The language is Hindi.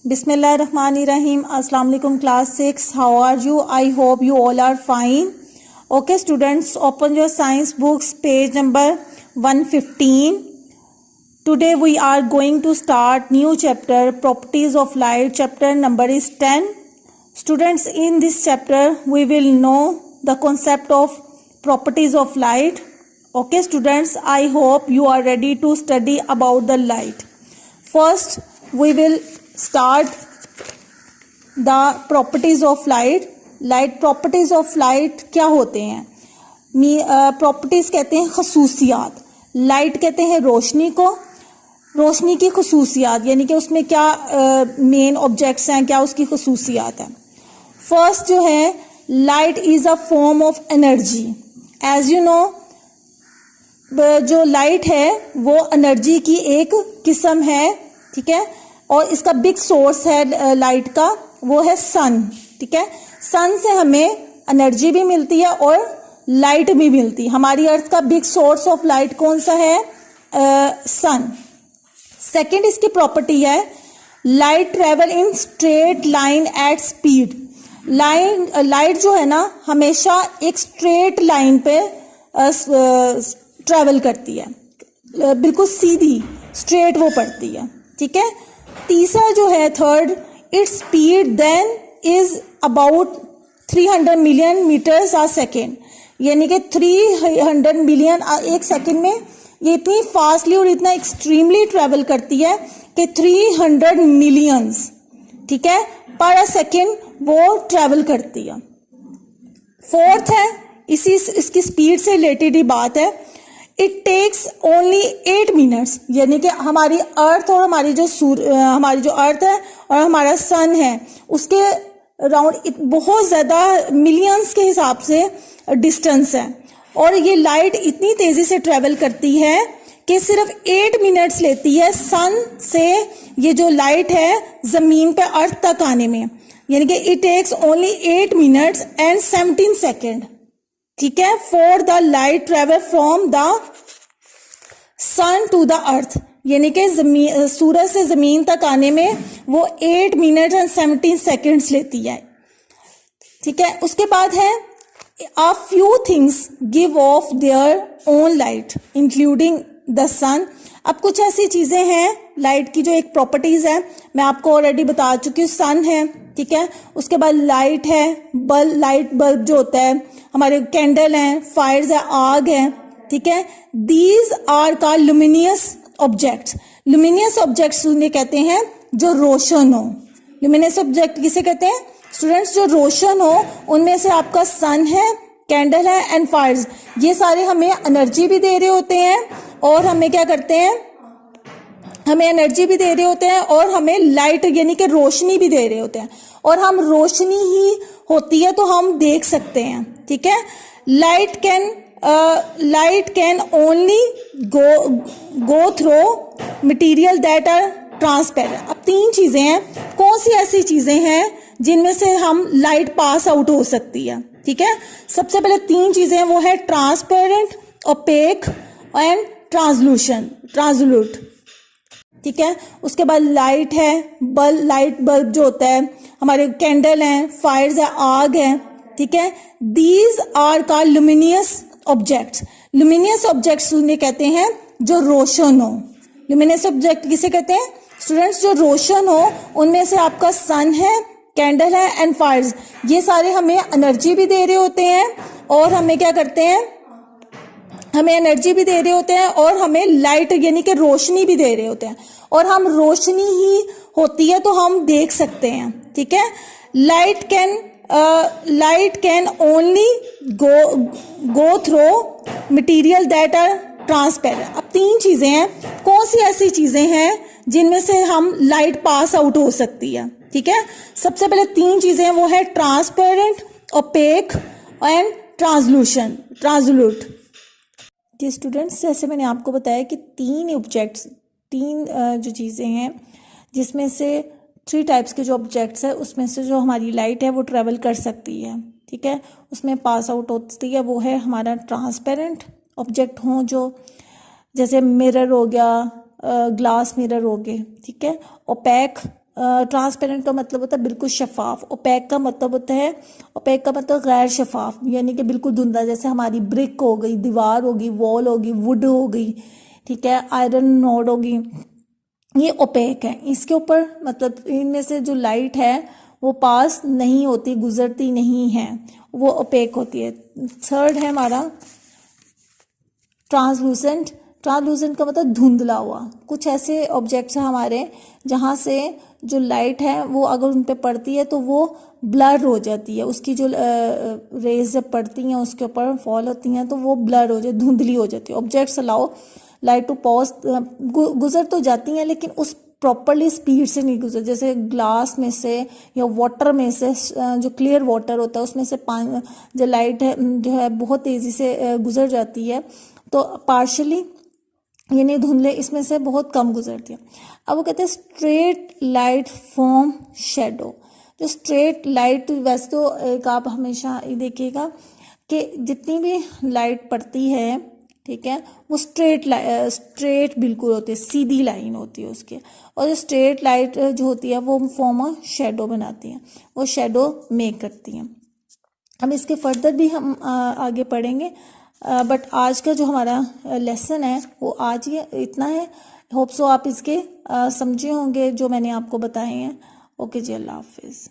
Bismillahirrahmanirrahim. Assalamu alaikum class 6. How are you? I hope you all are fine. Okay students, open your science books, page number 115. Today we are going to start new chapter, properties of light. Chapter number is 10. Students, in this chapter we will know the concept of properties of light. Okay students, I hope you are ready to study about the light. First we will start the properties of light. Properties of light क्या होते हैं? प्रॉपर्टीज कहते हैं खसूसियात, लाइट कहते हैं रोशनी को, रोशनी की खसूसियात यानी कि उसमें क्या मेन ऑब्जेक्ट्स हैं, क्या उसकी खसूसियात हैं. फर्स्ट जो है, light is a form of energy. As you know, जो लाइट है वो एनर्जी की एक किस्म है, ठीक है. और इसका बिग सोर्स है लाइट का, वो है सन, ठीक है. सन से हमें एनर्जी भी मिलती है और लाइट भी मिलती है. हमारी अर्थ का बिग सोर्स ऑफ लाइट कौन सा है? सन. सेकंड इसकी प्रॉपर्टी है, light travel in straight line at speed. Light जो है ना हमेशा एक स्ट्रेट लाइन पे ट्रेवल करती है, बिल्कुल सीधी स्ट्रेट वो पड़ती है, ठीक है. तीसरा जो है, third, its speed then is about 300 million meters a second. यानी कि 300 मिलियन एक सेकेंड में ये इतनी फास्टली और इतना एक्सट्रीमली ट्रेवल करती है कि 300 मिलियंस, ठीक है, पर सेकेंड वो ट्रेवल करती है. फोर्थ है, इसकी स्पीड से रिलेटेड ही बात है, इट टेक्स ओनली 8 मिनट्स. यानी कि हमारी अर्थ और हमारी जो अर्थ है और हमारा सन है उसके अराउंड बहुत ज़्यादा मिलियंस के हिसाब से डिस्टेंस है, और ये लाइट इतनी तेज़ी से ट्रेवल करती है कि सिर्फ 8 मिनट्स लेती है सन से ये जो लाइट है ज़मीन पे अर्थ तक आने में. यानी कि it takes only 8 minutes and 17 second, ठीक है, for the light travel from the sun to the earth. यानी कि सूरज से जमीन तक आने में वो 8 मिनट एंड 17 सेकेंड्स लेती है, ठीक है. उसके बाद है, a few things give off their own light including the sun. अब कुछ ऐसी चीजें हैं लाइट की जो एक प्रॉपर्टीज है, मैं आपको ऑलरेडी बता चुकी हूँ. सन है, ठीक है, उसके बाद लाइट है, लाइट बल्ब जो होता है, हमारे कैंडल हैं, फायर्स है, आग है, ठीक है. These are called luminous objects. Luminous objects उन्हें कहते हैं जो रोशन हो. लुमिनियस ऑब्जेक्ट किसे कहते हैं स्टूडेंट्स? जो रोशन हो. उनमें से आपका सन है, कैंडल है एंड फायर्स, ये सारे हमें एनर्जी भी दे रहे होते हैं और हमें क्या करते हैं, हमें एनर्जी भी दे रहे होते हैं और हमें लाइट यानी कि रोशनी भी दे रहे होते हैं. और हम रोशनी ही होती है तो हम देख सकते हैं, ठीक है. Light can only go through material that are transparent. अब 3 चीजें हैं. कौन सी ऐसी चीजें हैं जिनमें से हम लाइट पास आउट हो सकती है, ठीक है. सबसे पहले 3 चीजें हैं, वो है ट्रांसपेरेंट, ओपेक एंड ट्रांसलूट, ठीक है. उसके बाद लाइट है, लाइट बल्ब जो होता है, हमारे कैंडल हैं, फायर्स है, आग है, ठीक है. These are called luminous objects. Luminous objects उन्हें कहते हैं जो रोशन हो. लुमिनियस ऑब्जेक्ट किसे कहते हैं स्टूडेंट्स? जो रोशन हो. उनमें से आपका सन है, कैंडल है एंड फायर्स, ये सारे हमें एनर्जी भी दे रहे होते हैं और हमें क्या करते हैं, हमें एनर्जी भी दे रहे होते हैं और हमें लाइट यानी कि रोशनी भी दे रहे होते हैं. और हम रोशनी ही होती है तो हम देख सकते हैं, ठीक है. Light can only go through material that are transparent. अब 3 चीजें हैं. कौन सी ऐसी चीजें हैं जिनमें से हम लाइट पास आउट हो सकती है, ठीक है. सबसे पहले 3 चीजें हैं, वो है ट्रांसपेरेंट, ओपेक एंड ट्रांसलूट. जी स्टूडेंट्स, जैसे मैंने आपको बताया कि 3 ऑब्जेक्ट्स, 3 जो चीज़ें हैं जिसमें से 3 टाइप्स के जो ऑब्जेक्ट्स है उसमें से जो हमारी लाइट है वो ट्रेवल कर सकती है, ठीक है, उसमें पास आउट होती है. वो है हमारा ट्रांसपेरेंट ऑब्जेक्ट हो, जो जैसे मिरर हो गया, ग्लास मिरर हो गए, ठीक है. ओपेक ट्रांसपेरेंट का मतलब होता है बिल्कुल शफाफ, ओपेक का मतलब होता है, ओपेक का मतलब गैर शफाफ, यानी कि बिल्कुल धुंधला, जैसे हमारी ब्रिक हो गई, दीवार होगी, वॉल होगी, वुड हो गई, ठीक है, आयरन रॉड होगी, ये ओपेक है। इसके ऊपर मतलब इनमें से जो लाइट है वो पास नहीं होती, गुजरती नहीं है, वो ओपेक होती है। थर्ड है हमारा ट्रांसलूसेंट। ट्रांसलूसेंट का मतलब धुंधला हुआ। कुछ ऐसे ऑब्जेक्ट्स हैं हमारे जहाँ से जो लाइट है वो अगर उन पे पड़ती है तो वो ब्लर हो जाती है, उसकी जो रेज जब पड़ती हैं उसके ऊपर फॉल होती हैं तो वो ब्लर हो जाती, धुंधली हो जाती है। ऑब्जेक्ट्स अलाउ लाइट टू पास, गुजर तो जाती हैं लेकिन उस प्रॉपरली स्पीड से नहीं गुजर, जैसे ग्लास में से या वाटर में से, जो क्लियर वाटर होता है उसमें से पानी, जो लाइट है जो है बहुत तेज़ी से गुजर जाती है, तो पार्शली यानी धुंधले इसमें से बहुत कम गुजरती है। अब वो कहते हैं स्ट्रेट लाइट फ्रॉम शेडो। जो स्ट्रेट लाइट, वैसे तो एक आप हमेशा ये देखिएगा कि जितनी भी लाइट पड़ती है, ठीक है, वो स्ट्रेट बिल्कुल होती है, सीधी लाइन होती है उसकी, और जो स्ट्रेट लाइट जो होती है वो फॉर्म ऑफ शेडो बनाती है, वो शेडो मेक करती हैं। अब इसके फर्दर भी हम आगे पढ़ेंगे, बट आज का जो हमारा लेसन है वो आज ये इतना है। होप सो आप इसके समझे होंगे जो मैंने आपको बताए हैं। ओके जी, अल्लाह हाफिज़।